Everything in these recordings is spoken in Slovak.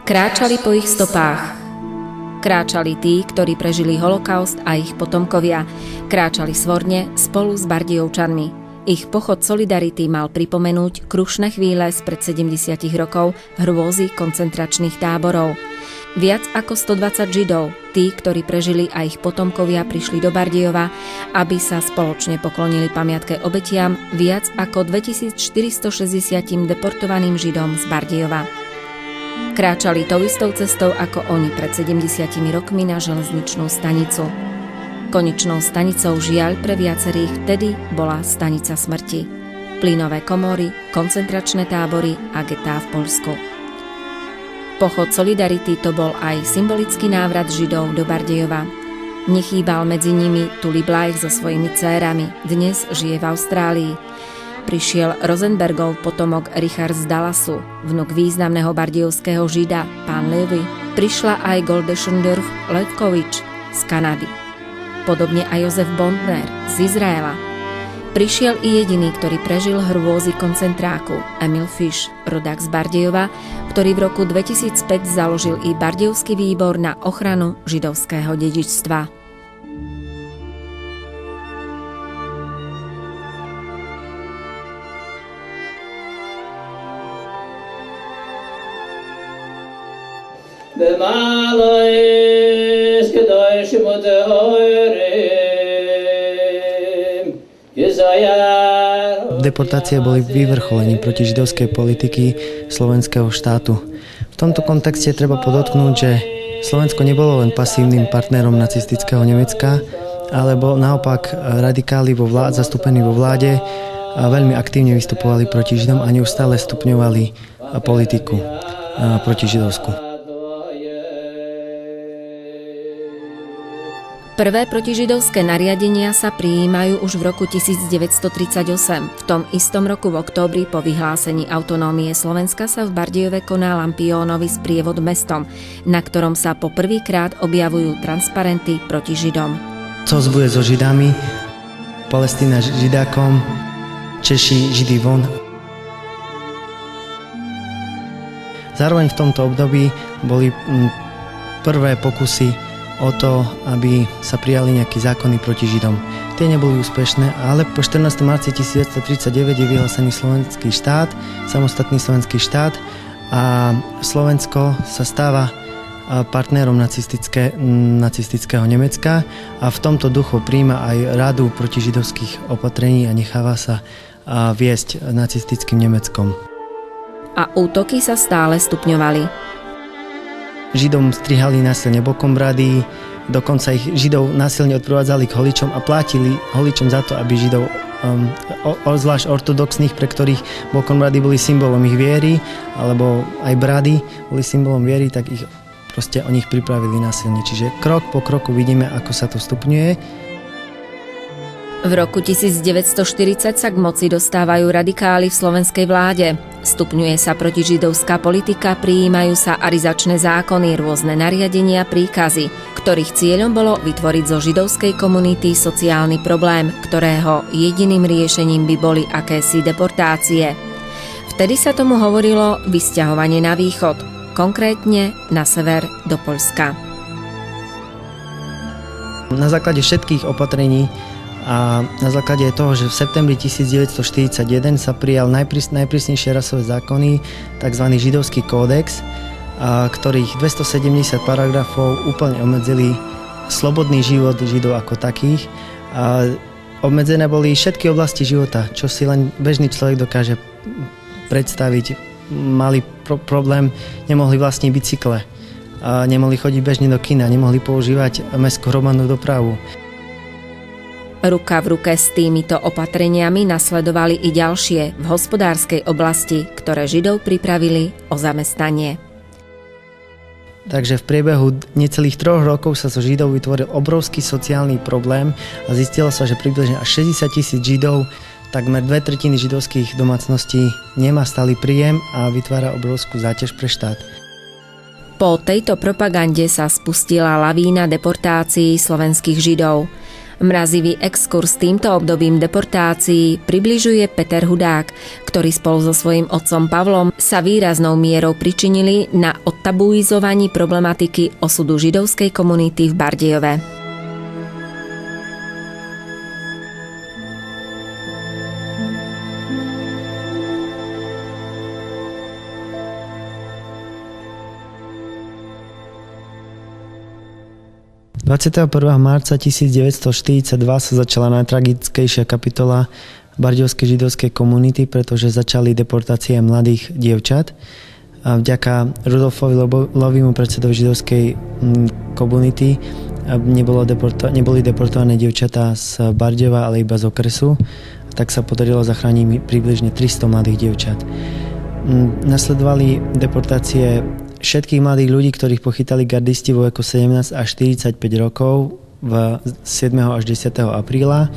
Kráčali po ich stopách. Kráčali tí, ktorí prežili holokaust a ich potomkovia. Kráčali svorne spolu s Bardejovčanmi. Ich pochod solidarity mal pripomenúť krušné chvíle spred 70 rokov hrôzy koncentračných táborov. Viac ako 120 Židov, tí, ktorí prežili a ich potomkovia prišli do Bardejova, aby sa spoločne poklonili pamiatke obetiam viac ako 2460 deportovaným Židom z Bardejova. Kráčali tou istou cestou ako oni pred 70 rokmi na železničnú stanicu. Konečnou stanicou žiaľ pre viacerých vtedy bola stanica smrti. Plynové komory, koncentračné tábory a getá v Poľsku. Pochod Solidarity to bol aj symbolický návrat Židov do Bardejova. Nechýbal medzi nimi Tuli Blajch so svojimi dcérami, dnes žije v Austrálii. Prišiel Rosenbergov potomok Richard z Dallasu, vnuk významného bardejovského Žida, pán Levy. Prišla aj Golda Schundorf Levkovič z Kanady. Podobne aj Jozef Bondner z Izraela. Prišiel i jediný, ktorý prežil hrôzy koncentráku, Emil Fisch, rodák z Bardejova, ktorý v roku 2005 založil i Bardejovský výbor na ochranu židovského dedičstva. Deportácie boli vyvrcholením proti židovskej politiky slovenského štátu. V tomto kontexte treba podotknúť, že Slovensko nebolo len pasívnym partnerom nacistického Nemecka, alebo naopak radikáli zastúpení vo vláde veľmi aktívne vystupovali proti Židom a neustále stupňovali politiku proti židovsku. Prvé protižidovské nariadenia sa prijímajú už v roku 1938. V tom istom roku v októbri po vyhlásení autonómie Slovenska sa v Bardejove koná Lampiónový sprievod mestom, na ktorom sa po prvýkrát objavujú transparenty proti Židom. Co bude so Židami? Palestína Židákom, Češi Židy von. Zároveň v tomto období boli prvé pokusy o to, aby sa prijali nejaké zákony proti Židom. Tie neboli úspešné, ale po 14. marci 1939 je vyhlásený slovenský štát, samostatný slovenský štát a Slovensko sa stáva partnerom nacistického Nemecka a v tomto duchu prijíma aj radu protižidovských opatrení a necháva sa viesť nacistickým Nemeckom. A útoky sa stále stupňovali. Židom strihali násilne bokom brady, dokonca ich Židov násilne odprevádzali k holičom a platili holičom za to, aby Židov, zvlášť ortodoxných, pre ktorých bokom brady boli symbolom ich viery, alebo aj brady boli symbolom viery, tak ich proste o nich pripravili násilne. Čiže krok po kroku vidíme, ako sa to stupňuje. V roku 1940 sa k moci dostávajú radikáli v slovenskej vláde. Stupňuje sa protižidovská politika, prijímajú sa arizačné zákony, rôzne nariadenia, príkazy, ktorých cieľom bolo vytvoriť zo židovskej komunity sociálny problém, ktorého jediným riešením by boli akési deportácie. Vtedy sa tomu hovorilo vysťahovanie na východ, konkrétne na sever do Poľska. Na základe všetkých opatrení a na základe toho, že v septembri 1941 sa prijal najprísnejšie rasové zákony, tzv. Židovský kódex, ktorých 270 paragrafov úplne obmedzili slobodný život Židov ako takých. Obmedzené boli všetky oblasti života, čo si len bežný človek dokáže predstaviť. Mali problém, nemohli vlastniť bicykle, nemohli chodiť bežne do kina, nemohli používať mestskú hromadnú dopravu. Ruka v ruke s týmito opatreniami nasledovali i ďalšie v hospodárskej oblasti, ktoré Židov pripravili o zamestnanie. Takže v priebehu necelých 3 rokov sa zo Židov vytvoril obrovský sociálny problém a zistilo sa, že približne až 60 000 Židov, takmer 2/3 židovských domácností nemá stály príjem a vytvára obrovskú záťaž pre štát. Po tejto propagande sa spustila lavína deportácií slovenských Židov. Mrazivý exkurs týmto obdobím deportácií približuje Peter Hudák, ktorý spolu so svojím otcom Pavlom sa výraznou mierou pričinili na odtabuizovaní problematiky osudu židovskej komunity v Bardejove. – 21. marca 1942 sa začala najtragickejšia kapitola bardejovskej židovskej komunity, pretože začali deportácie mladých dievčat. A vďaka Rudolfovi Lovimu, predsedovi židovskej komunity, neboli deportované dievčatá z Bardejova, ale iba z okresu. Tak sa podarilo zachrániť približne 300 mladých dievčat. Nasledovali deportácie všetkých mladých ľudí, ktorých pochytali gardisti vo veku 17 až 45 rokov v 7. až 10. apríla.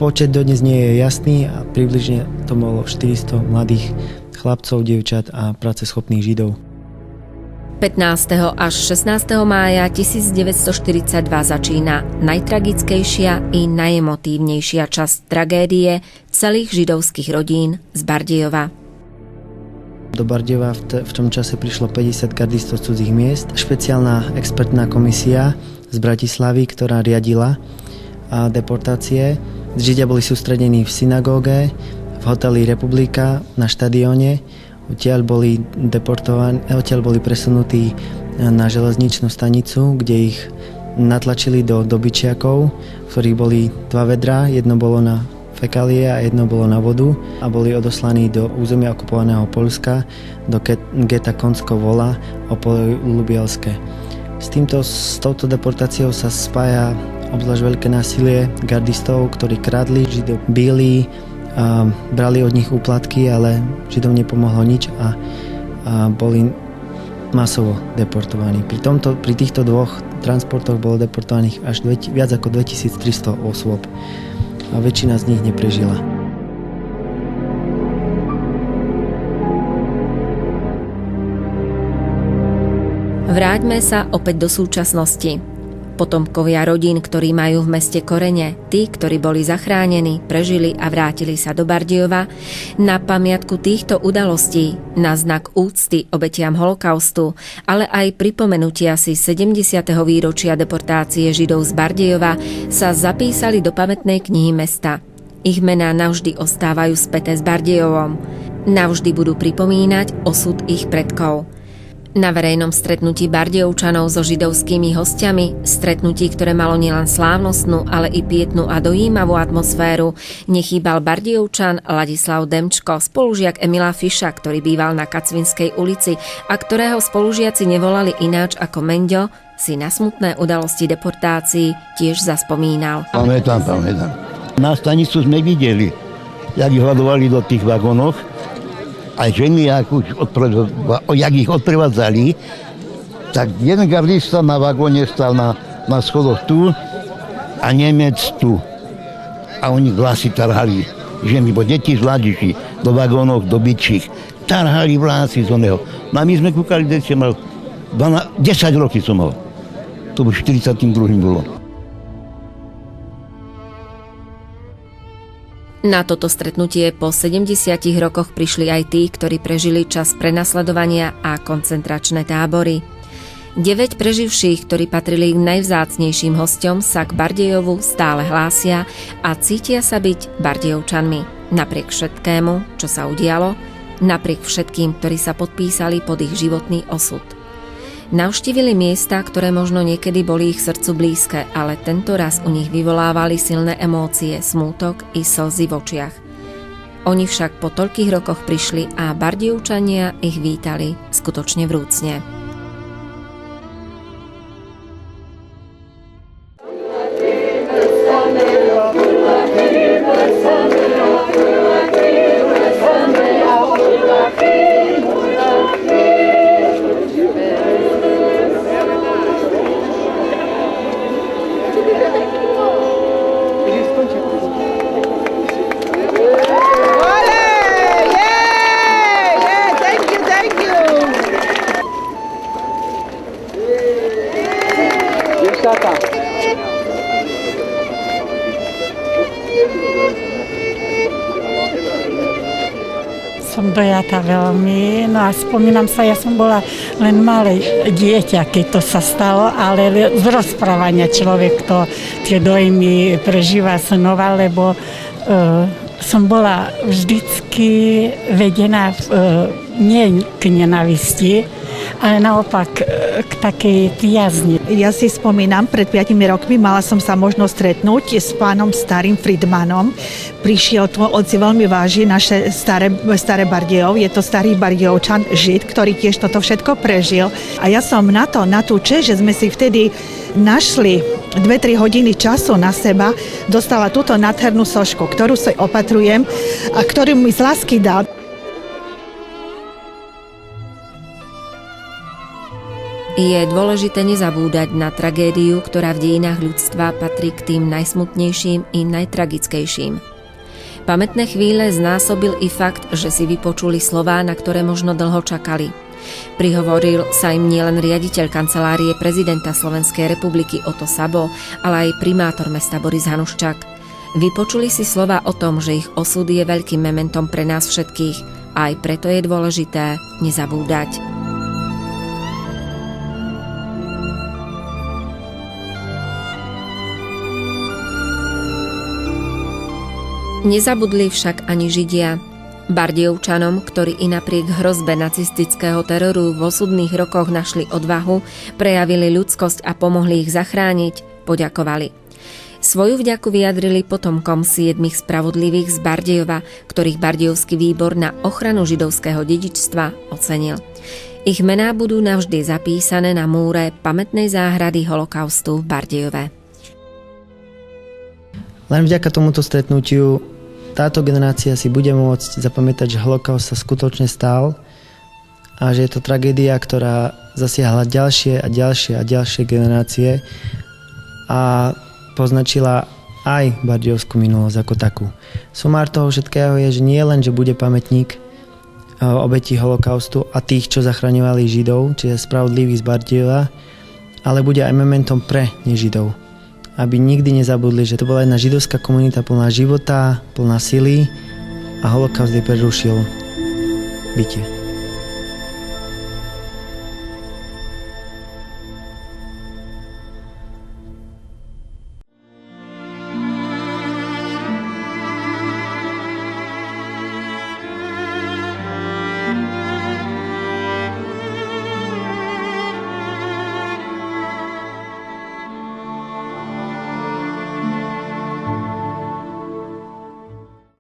Počet dodnes nie je jasný a približne to bolo 400 mladých chlapcov, dievčat a práceschopných Židov. 15. až 16. mája 1942 začína najtragickejšia i najemotívnejšia časť tragédie celých židovských rodín z Bardejova. Do Bardejova v tom čase prišlo 50 gardistov z cudzích miest. Špeciálna expertná komisia z Bratislavy, ktorá riadila deportácie. Židia boli sústredení v synagóge, v hoteli Republika, na štadióne. Odtiaľ boli presunutí na železničnú stanicu, kde ich natlačili do dobyčiakov, v ktorých boli 2 vedrá, jedno bolo na fekálie a jedno bolo na vodu a boli odoslaní do územia okupovaného Poľska, do geta Konsko-Vola Opole Lubielske. S touto deportáciou sa spája obzvlášť veľké násilie gardistov, ktorí kradli, Židov bili, brali od nich úplatky, ale Židom nepomohlo nič a boli masovo deportovaní. Pri týchto dvoch transportoch bolo deportovaných až viac ako 2300 osôb. A väčšina z nich neprežila. Vráťme sa opäť do súčasnosti. Potomkovia rodín, ktorí majú v meste korene, tí, ktorí boli zachránení, prežili a vrátili sa do Bardejova, na pamiatku týchto udalostí, na znak úcty obetiam holokaustu, ale aj pripomenutia si 70. výročia deportácie Židov z Bardejova sa zapísali do pamätnej knihy mesta. Ich mená navždy ostávajú späté s Bardejovom. Navždy budú pripomínať osud ich predkov. Na verejnom stretnutí Bardejovčanov so židovskými hostiami, stretnutí, ktoré malo nielen slávnostnú, ale i pietnú a dojímavú atmosféru, nechýbal Bardejovčan Ladislav Demčko, spolužiak Emila Fiša, ktorý býval na Kacvinskej ulici a ktorého spolužiaci nevolali ináč ako Menďo, si na smutné udalosti deportácií tiež zaspomínal. Pamätám. Na stanicu sme videli, jak ich hľadovali do tých vagónoch, aj ženy, jak ich odprevádzali, tak jeden gardista na vagóne stal na schodoch tu a Nemec tu. A oni vlasy tarhali, ženy, bo deti zvládiši do vagónov, do bičích, tarhali vlasy z oného. No a my sme kúkali, deti mal 10 roky som mal. To už 42. bolo. Na toto stretnutie po 70 rokoch prišli aj tí, ktorí prežili čas prenasledovania a koncentračné tábory. 9 preživších, ktorí patrili k najvzácnejším hosťom, sa k Bardejovu stále hlásia a cítia sa byť Bardejovčanmi. Napriek všetkému, čo sa udialo, napriek všetkým, ktorí sa podpísali pod ich životný osud. Navštívili miesta, ktoré možno niekedy boli ich srdcu blízke, ale tento raz u nich vyvolávali silné emócie, smútok i slzy v očiach. Oni však po toľkých rokoch prišli a Bardejovčania ich vítali skutočne vrúcne. som dojatá veľmi, no a spomínam sa, ja som bola len malé dieťa, keď to sa stalo, ale z rozprávania človek to tie dojmy prežíva znova, lebo som bola vždycky vedená nie k nenávisti, ale naopak k takej priazni. Ja si spomínam, pred 5 rokmi mala som sa možnosť stretnúť s pánom starým Friedmanom. Prišiel tu, on si veľmi váži naše staré Bardejov. Je to starý Bardejovčan, Žid, ktorý tiež toto všetko prežil. A ja som na tú česť, že sme si vtedy našli 2-3 hodiny času na seba, dostala túto nádhernú sošku, ktorú si opatrujem a ktorú mi z lásky dal. Je dôležité nezabúdať na tragédiu, ktorá v dejinách ľudstva patrí k tým najsmutnejším i najtragickejším. Pamätné chvíle znásobil i fakt, že si vypočuli slová, na ktoré možno dlho čakali. Prihovoril sa im nielen riaditeľ kancelárie prezidenta Slovenskej republiky Oto Sabo, ale aj primátor mesta Boris Hanuščák. Vypočuli si slova o tom, že ich osud je veľkým mementom pre nás všetkých a aj preto je dôležité nezabúdať. Nezabudli však ani Židia. Bardejovčanom, ktorí i napriek hrozbe nacistického teroru v osudných rokoch našli odvahu, prejavili ľudskosť a pomohli ich zachrániť, poďakovali. Svoju vďaku vyjadrili potomkom 7 spravodlivých z Bardejova, ktorých Bardejovský výbor na ochranu židovského dedičstva ocenil. Ich mená budú navždy zapísané na múre pamätnej záhrady holokaustu v Bardejove. Len vďaka tomuto stretnutiu táto generácia si bude môcť zapamätať, že holokaust sa skutočne stal a že je to tragédia, ktorá zasiahla ďalšie a ďalšie a ďalšie generácie a poznačila aj bardejovskú minulosť ako takú. Sumár toho všetkého je, že nie len, že bude pamätník obetí holokaustu a tých, čo zachraňovali Židov, čiže spravodlivých z Bardejova, ale bude aj mementom pre nežidov. Aby nikdy nezabudli, že to bola jedna židovská komunita plná života, plná sily a holokaust je prerušil bytie.